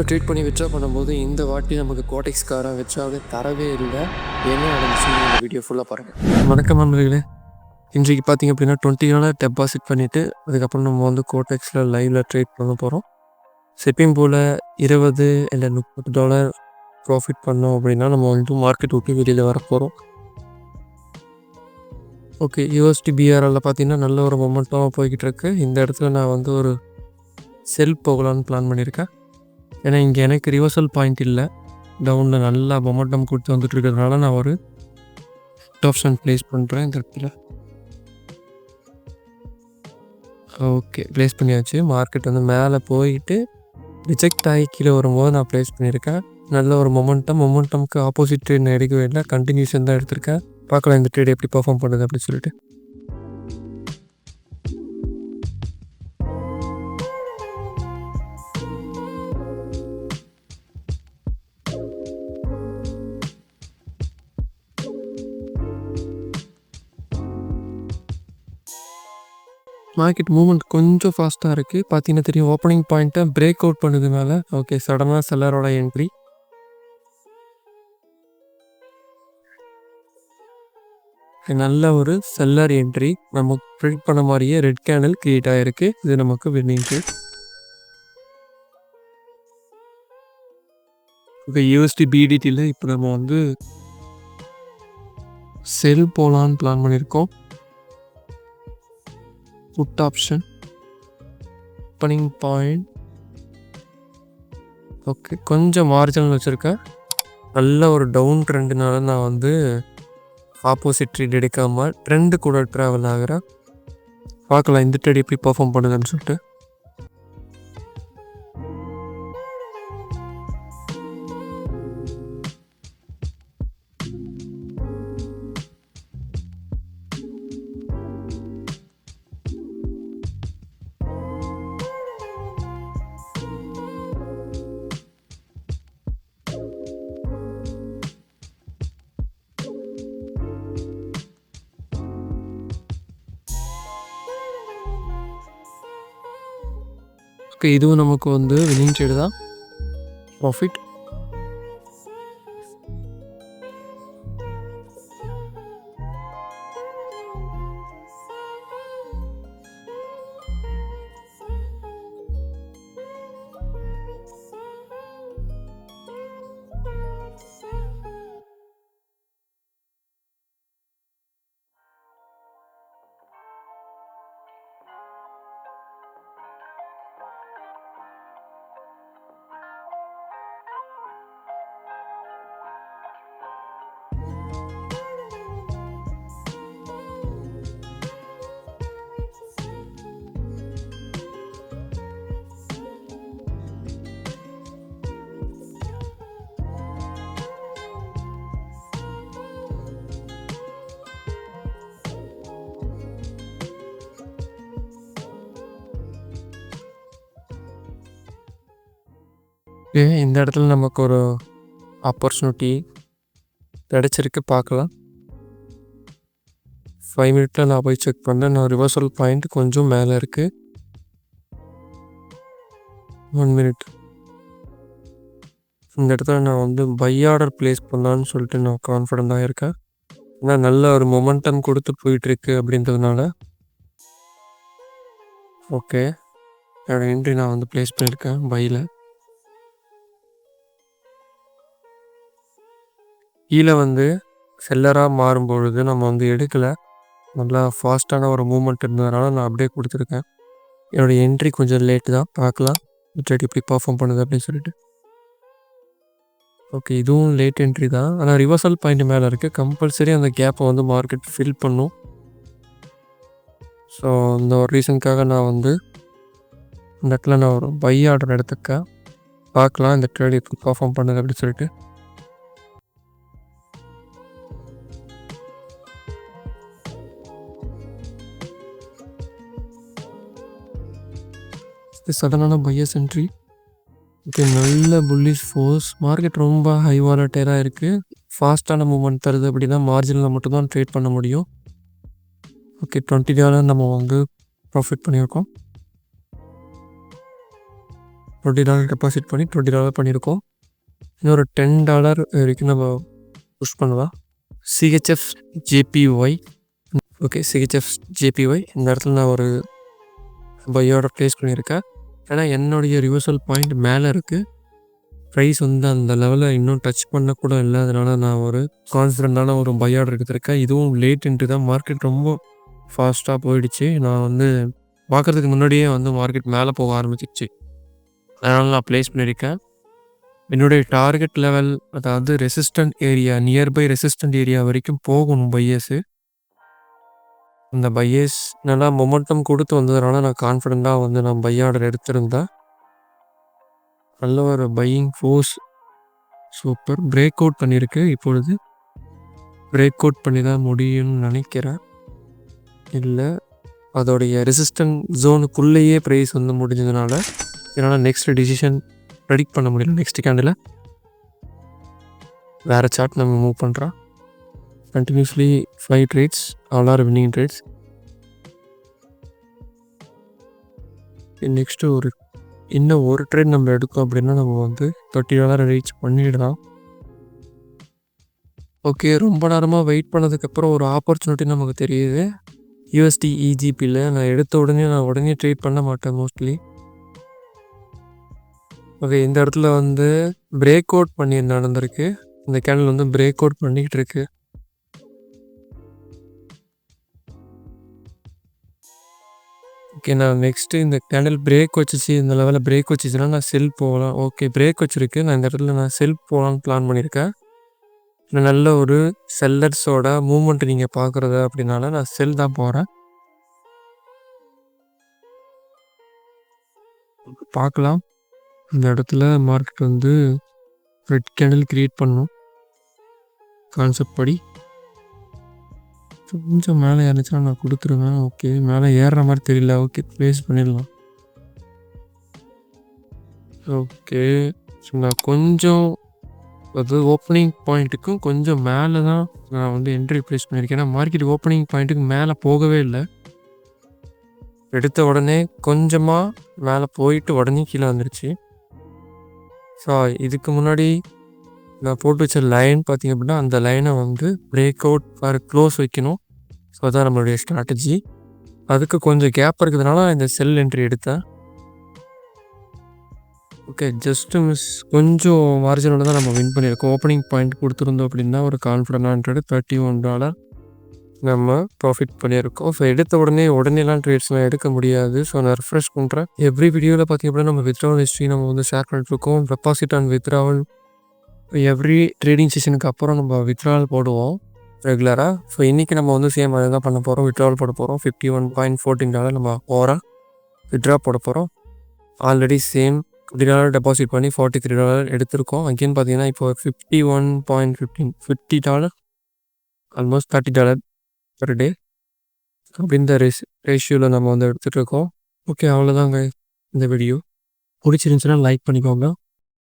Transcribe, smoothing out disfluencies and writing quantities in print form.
Trade பண்ணி withdraw பண்ணும்போது இந்த வாட்டி நமக்கு கோடெக்ஸ்காரன் வித்ட்ராவே தரவே இல்லை. என்ன நடந்துச்சுன்னு இந்த வீடியோ ஃபுல்லாக பாருங்கள். வணக்கம் நண்பர்களே. இன்றைக்கு பார்த்தீங்க அப்படின்னா $20 டெபாசிட் பண்ணிவிட்டு அதுக்கப்புறம் நம்ம வந்து கோடெக்ஸில் லைவில் ட்ரேட் பண்ண போகிறோம். செப்பிங் போல் $20 இல்லை $30 ப்ராஃபிட் பண்ணோம் அப்படின்னா நம்ம வந்து மார்க்கெட் விட்டு வெளியில் வர போகிறோம். ஓகே, யூஎஸ்டி பிஆர்எல்ல பார்த்தீங்கன்னா நல்ல ஒரு மொமெண்ட்டாக போய்கிட்டு இருக்கு. இந்த இடத்துல நான் வந்து ஒரு செல் போகலான்னு பிளான் பண்ணியிருக்கேன். ஏன்னா இங்கே எனக்கு ரிவர்சல் பாயிண்ட் இல்லை. டவுனில் நல்லா மொமெண்டம் கொடுத்து வந்துட்டு இருக்கிறதுனால நான் ஒரு ஆப்ஷன் ப்ளேஸ் பண்ணுறேன் இந்த இடத்துல. ஓகே, ப்ளேஸ் பண்ணியாச்சு. மார்க்கெட் வந்து மேலே போயிட்டு ரிஜெக்ட் ஆகி கீழே வரும்போது நான் ப்ளேஸ் பண்ணியிருக்கேன். நல்ல ஒரு மொமெண்டம்க்கு ஆப்போசிட் ட்ரேட் நான் எடுக்கவே இல்லை, கண்டினியூஷன் தான் எடுத்திருக்கேன். பார்க்கலாம் இந்த ட்ரேட் எப்படி பர்ஃபார்ம் பண்ணுது அப்படின்னு சொல்லிட்டு. மார்க்கெட் மூவ்மெண்ட் கொஞ்சம் ஃபாஸ்ட்டாக இருக்குது. பார்த்தீங்கன்னா தெரியும், ஓப்பனிங் பாயிண்ட்டை பிரேக் அவுட் பண்ணுது மேலே. ஓகே, சடனாக செல்லரோட என்ட்ரி. நல்ல ஒரு செல்லர் என்ட்ரி. நம்ம ப்ரிடிக்ட் பண்ண மாதிரியே ரெட் கேண்டில் கிரியேட் ஆகிருக்கு. இது நமக்கு வின்னிங் ட்ரேட். ஓகே, யூஎஸ்டி பிடிடியில் இப்போ நம்ம வந்து செல் போகலான்னு பிளான் பண்ணியிருக்கோம். Put option opening point. Okay, கொஞ்சம் மார்ஜினல் வச்சுருக்கேன். நல்ல ஒரு டவுன் ட்ரெண்டுனால நான் வந்து ஆப்போசிட் ட்ரேட் எடுக்காமல் ட்ரெண்டு கூட ட்ராவல் ஆகிறேன். பார்க்கலாம் இந்த ட்ரேட் எப்படி பர்ஃபார்ம் பண்ணுதுன்னு சொல்லிட்டு. ஓகே, இதுவும் நமக்கு வந்து வின்னிங் ட்ரேடு தான். ப்ராஃபிட். இந்த இடத்துல நமக்கு ஒரு ஆப்பர்ச்சுனிட்டி கிடச்சிருக்கு, பார்க்கலாம். 5 மினிட்டில் நான் போய் செக் பண்ணேன். நான் ரிவர்சல் பாயிண்ட் கொஞ்சம் மேலே இருக்குது. 1 மினிட். இந்த இடத்துல நான் வந்து பை ஆர்டர் ப்ளேஸ் பண்ணலான்னு சொல்லிட்டு நான் கான்ஃபிடென்ட்டாக இருக்கேன். ஏன்னா நல்ல ஒரு மொமெண்டம் கொடுத்து போயிட்டுருக்கு அப்படின்றதுனால. ஓகே, என்னோடய என்ட்ரி நான் வந்து ப்ளேஸ் பண்ணியிருக்கேன் பையில். கீழே வந்து செல்லராக மாறும்பொழுது நம்ம வந்து எடுக்கலை. நல்லா ஃபாஸ்ட்டான ஒரு மூமெண்ட் இருந்ததுனால நான் அப்படியே கொடுத்துருக்கேன். என்னோடய என்ட்ரி கொஞ்சம் லேட்டு தான். பார்க்கலாம் ட்ரேட் எப்படி பர்ஃபார்ம் பண்ணுது அப்படின்னு சொல்லிட்டு. ஓகே, இதுவும் லேட் என்ட்ரி தான். ஆனால் ரிவர்சல் பாயிண்ட் மேலே இருக்குது. கம்பல்சரி அந்த கேப்பை வந்து மார்க்கெட் ஃபில் பண்ணும். ஸோ இந்த ஒரு ரீசனுக்காக நான் வந்து இந்த இடத்துல நான் ஒரு பை ஆர்டர் எடுத்துக்கேன். பார்க்கலாம் இந்த ட்ரேட் எப்படி பர்ஃபார்ம் பண்ணுது அப்படின்னு சொல்லிட்டு. சடனான பையர்ஸ் என்ட்ரி. ஓகே, நல்ல புல்லிஷ் ஃபோர்ஸ். மார்க்கெட் ரொம்ப ஹை வாலட்டைலாக இருக்குது. ஃபாஸ்ட்டான மூவ்மெண்ட் தருது அப்படின்னா மார்ஜினில் மட்டும்தான் ட்ரேட் பண்ண முடியும். ஓகே, $20 நம்ம வந்து ப்ராஃபிட் பண்ணியிருக்கோம். $20 டெபாசிட் பண்ணி $20 பண்ணியிருக்கோம். இன்னொரு $10 வரைக்கும் நம்ம புஷ் பண்ணலாம். CHF JPY. Okay, CHF JPY இந்த இடத்துல நான் ஒரு பையோட ப்ளேஸ் பண்ணியிருக்கேன். ஏன்னா என்னுடைய ரிவர்சல் பாயிண்ட் மேலே இருக்குது. ப்ரைஸ் வந்து அந்த லெவலில் இன்னும் டச் பண்ணக்கூட இல்லை. அதனால் நான் ஒரு கான்ஃபிடென்ட்டான ஒரு பையார்டு எடுத்திருக்கேன். இதுவும் லேட் இன்ட்டு தான். மார்க்கெட் ரொம்ப ஃபாஸ்ட்டாக போயிடுச்சு. நான் வந்து பார்க்குறதுக்கு முன்னாடியே வந்து மார்க்கெட் மேலே போக ஆரம்பிச்சிடுச்சு. அதனால் நான் ப்ளேஸ் பண்ணியிருக்கேன். என்னுடைய டார்கெட் லெவல், அதாவது resistant area, nearby resistant area வரைக்கும் போகணும் பையர்ஸு. அந்த பையர்ஸ் நல்லா மொமெண்டம் கொடுத்து வந்ததுனால நான் கான்ஃபிடென்ட்டாக வந்து நான் பை ஆர்டர் எடுத்திருந்தேன். நல்ல ஒரு buying force. Super. Break out பண்ணியிருக்கு. இப்பொழுது பிரேக் அவுட் பண்ணி தான் முடியும்னு நினைக்கிறேன். இல்லை, அதோடைய ரெசிஸ்டன்ட் ஜோனுக்குள்ளேயே ப்ரைஸ் வந்து முடிஞ்சதுனால என்னால் நெக்ஸ்ட் டிசிஷன் ப்ரெடிக்ட் பண்ண முடியல. நெக்ஸ்ட் கேண்டில் வேறு சார்ட் நம்ம மூவ் பண்ணுறோம். Continuously 5 trades, all are winning trades. Next இன்னும் ஒரு ட்ரேட் நம்ம எடுத்தோம் அப்படின்னா நம்ம வந்து $30 ரீச் பண்ணிடலாம். ஓகே, ரொம்ப நேரமாக வெயிட் பண்ணதுக்கப்புறம் ஒரு ஆப்பர்ச்சுனிட்டி நமக்கு தெரியுது. USD EGPயில் நான் எடுத்த உடனே ட்ரேட் பண்ண மாட்டேன் மோஸ்ட்லி. ஓகே, இந்த இடத்துல வந்து பிரேக் அவுட் பண்ணி நடந்திருக்கு. இந்த கேண்டில் வந்து பிரேக் அவுட் பண்ணிக்கிட்டு இருக்கு. ஓகே, நான் நெக்ஸ்ட்டு இந்த கேண்டில் பிரேக் வச்சிச்சு, இந்த லெவலில் பிரேக் வச்சிச்சுன்னா நான் செல் போகலாம். ஓகே, பிரேக் வச்சுருக்கு. நான் இந்த இடத்துல நான் செல் போகலான்னு பிளான் பண்ணியிருக்கேன். நல்ல ஒரு செல்லர்ஸோட மூவ்மெண்ட் நீங்கள் பார்க்குறது அப்படின்னால நான் செல் தான் போகிறேன். பார்க்கலாம். இந்த இடத்துல மார்க்கெட் வந்து ரெட் கேண்டில் க்ரியேட் பண்ணணும் கான்செப்ட் படி. கொஞ்சம் மேலே ஏறிச்சுன்னா நான் கொடுத்துருவேன். ஓகே, மேலே ஏறுற மாதிரி தெரியல. ஓகே, ப்ளேஸ் பண்ணிடலாம். ஓகே, நான் கொஞ்சம் அது ஓப்பனிங் பாயிண்ட்டுக்கும் கொஞ்சம் மேலே தான் நான் வந்து என்ட்ரி ப்ளேஸ் பண்ணியிருக்கேன். ஏன்னா மார்க்கெட் ஓப்பனிங் பாயிண்ட்டுக்கு மேலே போகவே இல்லை. எடுத்த உடனே கொஞ்சமாக மேலே போயிட்டு உடனே கீழே வந்துருச்சு. ஸோ இதுக்கு முன்னாடி நான் போட்டு வச்ச லைன் பார்த்திங்க அப்படின்னா அந்த லைனை வந்து பிரேக் அவுட் ஃபார் க்ளோஸ் வைக்கணும். ஸோ அதான் நம்மளுடைய ஸ்ட்ராட்டஜி. அதுக்கு கொஞ்சம் கேப் இருக்கிறதுனால இந்த செல் என்ட்ரி எடுத்தேன். Okay, just miss. கொஞ்சம் மார்ஜினோட தான் நம்ம வின் பண்ணியிருக்கோம். ஓப்பனிங் பாயிண்ட் கொடுத்துருந்தோம் அப்படின்னா ஒரு கான்ஃபிடென்ட்டாக $31 நம்ம ப்ராஃபிட் பண்ணியிருக்கோம். ஸோ எடுத்த உடனேலாம் ட்ரேட்ஸ்லாம் எடுக்க முடியாது. ஸோ நான் ரெஃப்ரெஷ் பண்ணுறேன். எவ்ரி வீடியோவில் பார்த்திங்க அப்படின்னா நம்ம வித்ட்ராவல் ஹிஸ்ட்ரி நம்ம வந்து ஷேர் பண்ணிட்டுருக்கோம். Deposit and withdrawal every trading செஷனுக்கு அப்புறம் நம்ம வித்ட்ராவல் போடுவோம் ரெகுலராக. ஸோ இன்றைக்கி நம்ம வந்து சேம் அதை தான் பண்ண போகிறோம். வித்ட்ராவல் போட போகிறோம். $51.14 நம்ம ஓவராக வித்ட்ரா போட போகிறோம். ஆல்ரெடி சேம் $20 டெபாசிட் பண்ணி $43 எடுத்திருக்கோம். அகெயின் பார்த்தீங்கன்னா இப்போ $51.15 $50 ஆல்மோஸ்ட் $30 per day அப்படின்ற ரேஷியோவில் நம்ம வந்து எடுத்துகிட்டு இருக்கோம். ஓகே, அவ்வளோதாங்க இந்த வீடியோ. பிடிச்சிருந்துச்சுன்னா லைக் பண்ணிக்கோங்க.